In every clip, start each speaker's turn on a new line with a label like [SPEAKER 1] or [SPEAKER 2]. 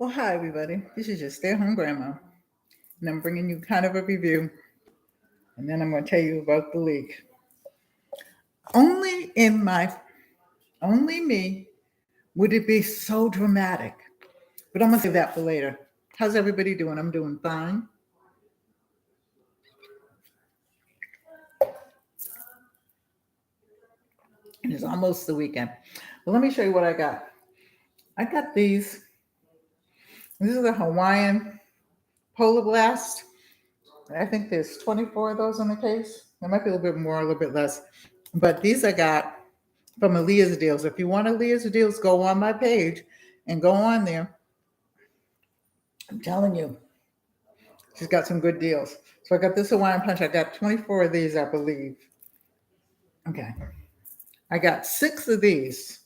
[SPEAKER 1] Well, hi, everybody. This is your stay at home grandma, and I'm bringing you kind of a review, and then I'm going to tell you about the leak. Only in my, only me would it be so dramatic, but I'm going to save that for later. How's everybody doing? I'm doing fine. It's almost the weekend. Well, let me show you what I got. I got these. This is a Hawaiian Polar Blast. I think there's 24 of those in the case. There might be a little bit more, a little bit less. But these I got from Aaliyah's Deals. If you want Aaliyah's Deals, go on my page and go on there. I'm telling you, she's got some good deals. So I got this Hawaiian Punch. I got 24 of these, I believe. Okay. I got 6 of these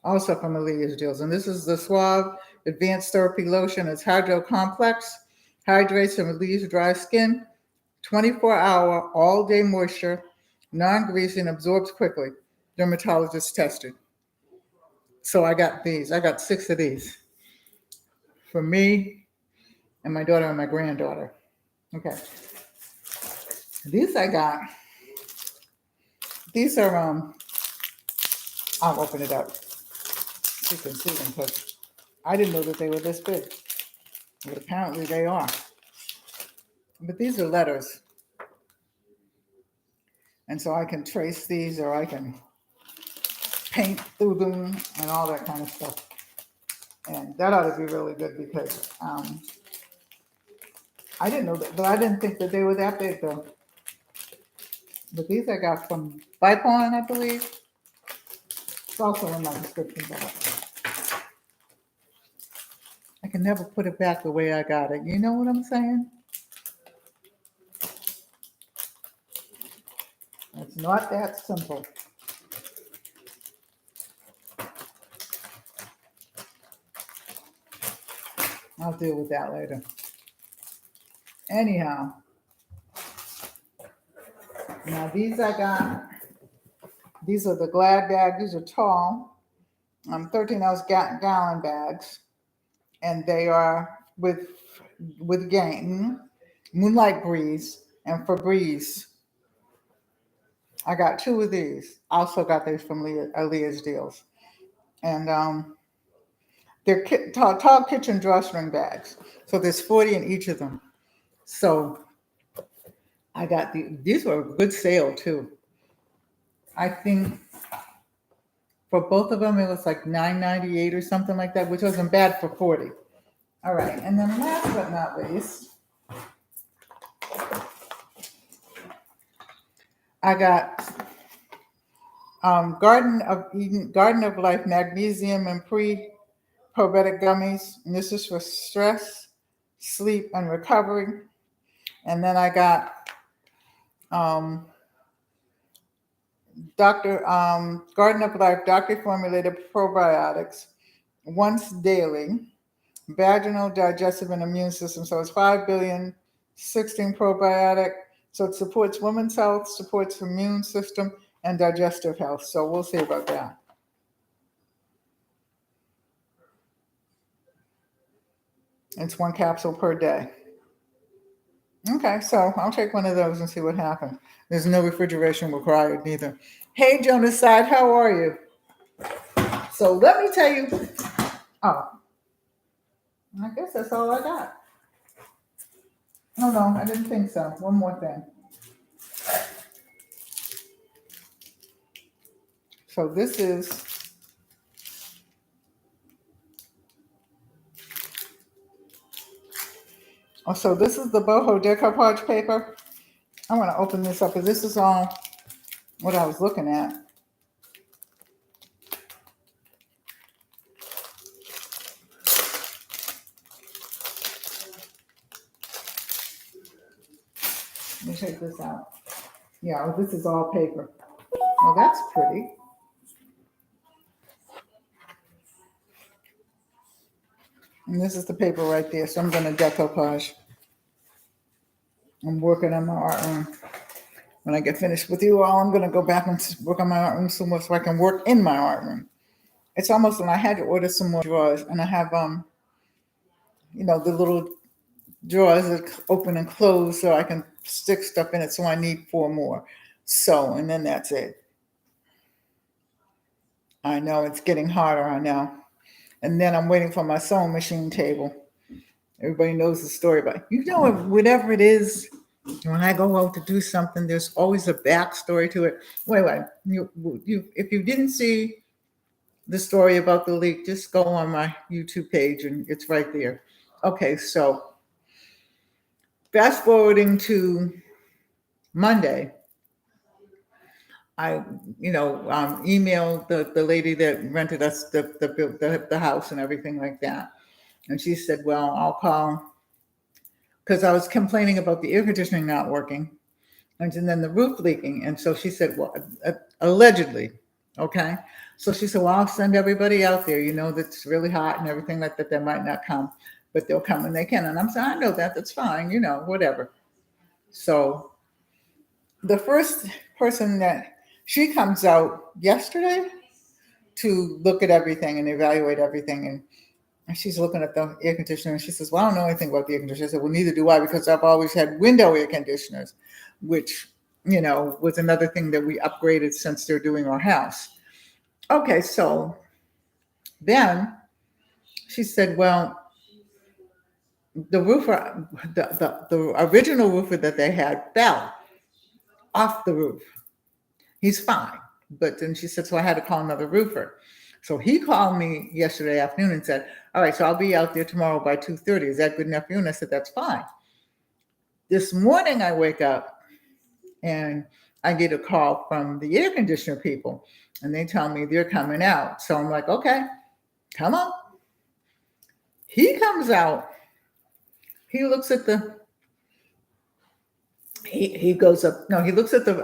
[SPEAKER 1] also from Aaliyah's Deals. And this is the Suave Advanced Therapy Lotion. It's Hydro Complex, hydrates and relieves dry skin, 24-hour all-day moisture, non-greasy, and absorbs quickly. Dermatologist tested. So I got these. I got 6 of these for me and my daughter and my granddaughter. Okay. These I got. These are I'll open it up so you can see them because I didn't know that they were this big. But apparently they are. But these are letters. And so I can trace these or I can paint through them and all that kind of stuff. And that ought to be really good because I didn't know that, but I didn't think that they were that big though. But these I got from Vipon, I believe. It's also in my description box. I can never put it back the way I got it. You know what I'm saying? It's not that simple. I'll deal with that later. Anyhow, now these I got. These are the Glad bags. These are tall, 13-ounce gallon bags, and they are with Gain, Moonlight Breeze, and Febreze. I got 2 of these. I also got these from Aaliyah's Deals, and they're tall kitchen drawstring bags. So there's 40 in each of them. So I got these were a good sale too. I think for both of them it was like $9.98 or something like that, which wasn't bad for 40. All right, and then last but not least, I got Garden of Life Magnesium and Probiotic Gummies. And this is for stress, sleep, and recovery. And then I got Garden of Life Doctor Formulated Probiotics once daily, vaginal, digestive, and immune system. So it's 5 billion, 16 probiotic. So it supports women's health, supports immune system, and digestive health. So we'll see about that. It's 1 capsule per day. Okay, so I'll take one of those and see what happens. There's no refrigeration required neither. Hey, Jonas Side, how are you? So let me tell you. Oh, I guess that's all I got. Oh, no, I didn't think so. One more thing. So this is this is the boho decoupage paper. I want to open this up because this is all what I was looking at. Let me check this out. Yeah, this is all paper. Well, that's pretty. And this is the paper right there. So I'm going to decoupage. I'm working on my art room. When I get finished with you all, I'm going to go back and work on my art room some more so I can work in my art room. It's almost, and I had to order some more drawers. And I have the little drawers that open and close so I can stick stuff in it. So I need 4 more. So, and then that's it. I know it's getting harder. I know. And then I'm waiting for my sewing machine table. Everybody knows the story, but whatever it is, when I go out to do something, there's always a backstory to it. Wait. If you didn't see the story about the leak, just go on my YouTube page and it's right there. Okay, so fast forwarding to Monday, I, emailed the lady that rented us the house and everything like that. And she said, well, I'll call, because I was complaining about the air conditioning not working and then the roof leaking. And so she said, well, allegedly, okay. So she said, well, I'll send everybody out there, that's really hot and everything like that. They might not come, but they'll come when they can. And I'm saying, I know that's fine, whatever. So the first person that she comes out yesterday to look at everything and evaluate everything. And she's looking at the air conditioner and she says, well, I don't know anything about the air conditioner. I said, well, neither do I, because I've always had window air conditioners, which, was another thing that we upgraded since they're doing our house. Okay, so then she said, well, the roofer, the original roofer that they had fell off the roof. He's fine. But then she said, so I had to call another roofer. So he called me yesterday afternoon and said, all right, so I'll be out there tomorrow by 2:30. Is that good enough for you? And I said, that's fine. This morning I wake up and I get a call from the air conditioner people and they tell me they're coming out. So I'm like, okay, come on. He comes out. He looks at he goes up. No, he looks at the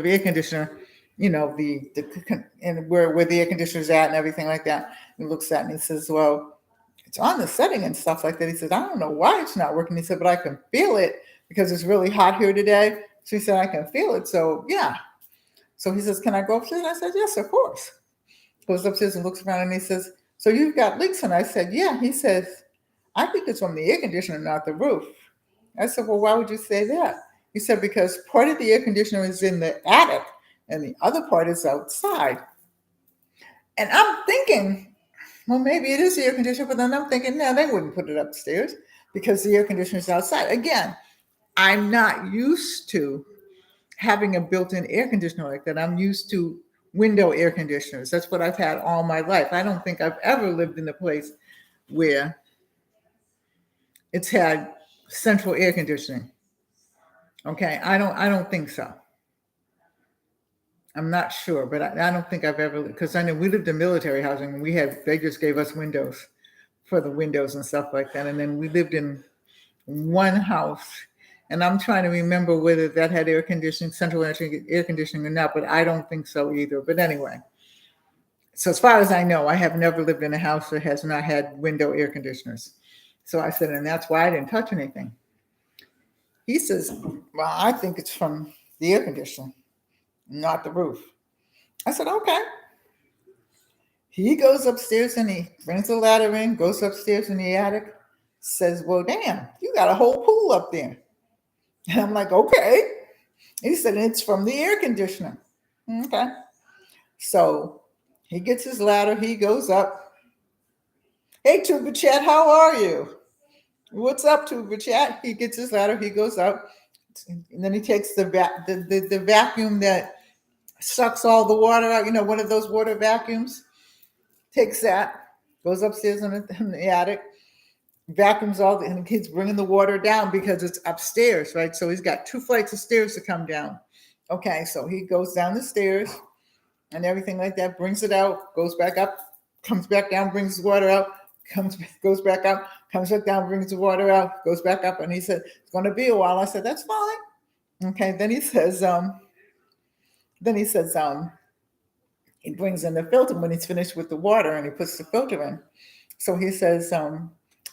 [SPEAKER 1] air conditioner, and where the air conditioner's at and everything like that. He looks at it and he says, well, it's on the setting and stuff like that. He said, I don't know why it's not working. He said, but I can feel it because it's really hot here today. So he said, I can feel it. So yeah. So he says, can I go upstairs? And I said, yes, of course. Goes upstairs and looks around and he says, so you've got leaks? And I said, yeah. He says, I think it's from the air conditioner, not the roof. I said, well, why would you say that? He said, because part of the air conditioner is in the attic and the other part is outside. And I'm thinking, well, maybe it is the air conditioner, but then I'm thinking, no, they wouldn't put it upstairs because the air conditioner is outside. Again, I'm not used to having a built-in air conditioner like that. I'm used to window air conditioners. That's what I've had all my life. I don't think I've ever lived in a place where it's had central air conditioning. Okay, I don't think so. I'm not sure, but I don't think I've ever, because I know we lived in military housing and they just gave us windows for the windows and stuff like that. And then we lived in one house and I'm trying to remember whether that had air conditioning, central air conditioning or not, but I don't think so either. But anyway, so as far as I know, I have never lived in a house that has not had window air conditioners. So I said, and that's why I didn't touch anything. He says, well, I think it's from the air conditioner, not the roof. I said, okay. He goes upstairs and he brings a ladder in, goes upstairs in the attic, says, well, damn, you got a whole pool up there. And I'm like, okay. He said, it's from the air conditioner. Okay. So he gets his ladder, he goes up. Hey, Tuba Chat, how are you? What's up, Tuba Chat? He gets his ladder, he goes up, and then he takes the vacuum that sucks all the water out, one of those water vacuums, takes that, goes upstairs in the attic, vacuums and he's bringing the water down because it's upstairs, right? So he's got 2 flights of stairs to come down. Okay, so he goes down the stairs and everything like that, brings it out, goes back up, comes back down, brings the water out, goes back up, comes back down, brings the water out, goes back up, and he said, it's going to be a while. I said, that's fine. Okay, then he says, he brings in the filter when he's finished with the water and he puts the filter in. So he says,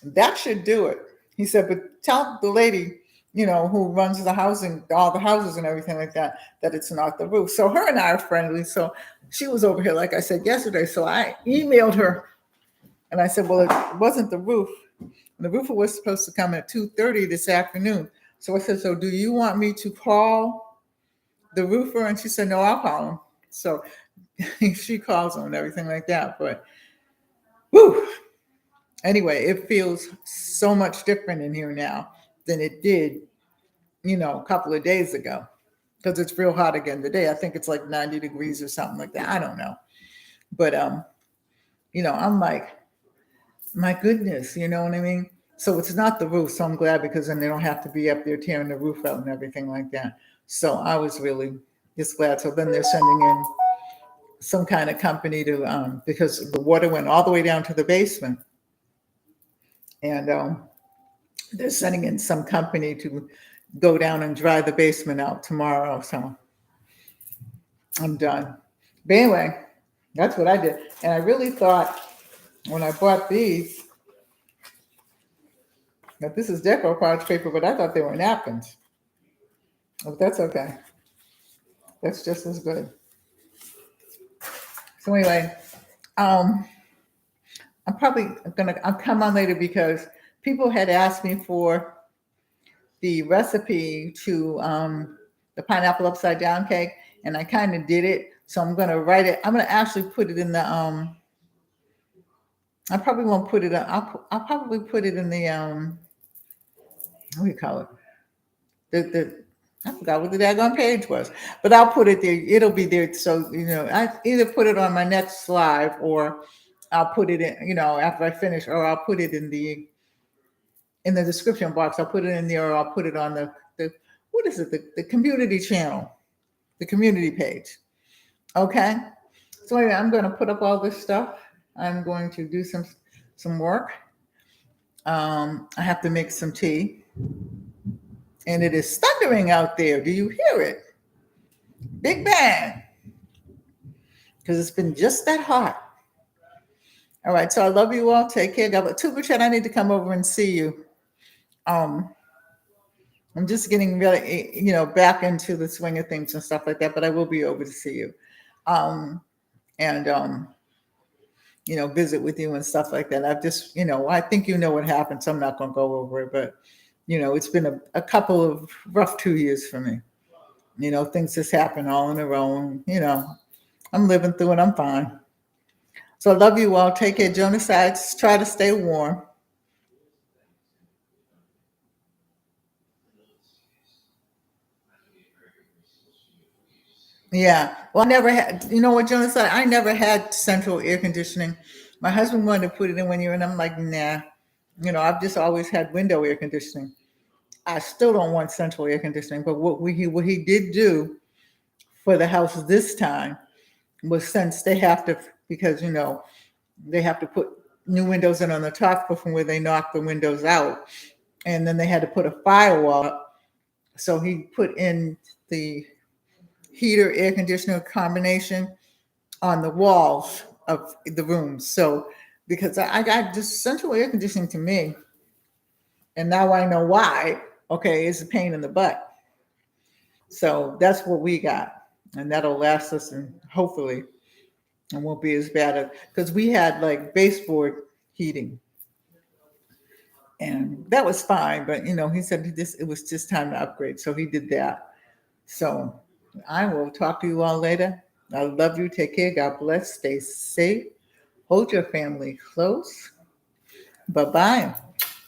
[SPEAKER 1] that should do it. He said, but tell the lady, who runs the housing, all the houses and everything like that it's not the roof. So her and I are friendly. So she was over here, like I said yesterday. So I emailed her And I said, well, it wasn't the roof. The roofer was supposed to come at 2:30 this afternoon. So I said, so do you want me to call the roofer? And she said, no, I'll call him. So she calls him and everything like that. But whew, anyway, it feels so much different in here now than it did, a couple of days ago, because it's real hot again today. I think it's like 90 degrees or something like that. I don't know. But, I'm like, my goodness, you know what I mean? So it's not the roof. So I'm glad, because then they don't have to be up there tearing the roof out and everything like that. So I was really just glad. So then they're sending in some kind of company to, because the water went all the way down to the basement. And they're sending in some company to go down and dry the basement out tomorrow. So I'm done. But anyway, that's what I did. And I really thought when I bought these that this is deco pouch paper, but I thought they were napkins. But that's okay. That's just as good. So anyway, I'm probably I'll come on later because people had asked me for the recipe to the pineapple upside down cake, and I kind of did it. So I'm gonna write it. I'm gonna actually put it in the I probably won't put it. I'll probably put it in the what do you call it? The I forgot what the daggone page was, but I'll put it there. It'll be there. So I either put it on my next live, or I'll put it in. After I finish, or I'll put it in the description box. I'll put it in there, or I'll put it on the what is it? The community channel, the community page. Okay. So anyway, I'm going to put up all this stuff. I'm going to do some work. I have to make some tea, and it is thundering out there. Do you hear it? Big bang, because it's been just that hot. All right, so I love you all. Take care. God bless. Tuba Chat, I need to come over and see you. I'm just getting really, back into the swing of things and stuff like that, but I will be over to see you. And visit with you and stuff like that. I've just, I think what happened, so I'm not going to go over it, but, it's been a couple of rough 2 years for me. Things just happen all on their own. I'm living through it. I'm fine. So I love you all. Take care. Jonas sides, try to stay warm. Yeah. Well, I never had, what Jonas said? I never had central air conditioning. My husband wanted to put it in one year, and I'm like, nah. I've just always had window air conditioning. I still don't want central air conditioning. But what he did do for the house this time was, since they have to, because they have to put new windows in on the top from where they knock the windows out, and then they had to put a firewall up. So he put in the heater air conditioner combination on the walls of the rooms. So because I got just central air conditioning to me, and now I know why. Okay, it's a pain in the butt. So that's what we got, and that'll last us, and hopefully it won't be as bad as, because we had like baseboard heating, and that was fine. But he said it was just time to upgrade, so he did that. So I will talk to you all later. I love you. Take care. God bless. Stay safe. Hold your family close. Bye-bye.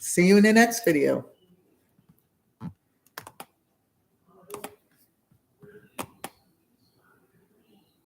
[SPEAKER 1] See you in the next video.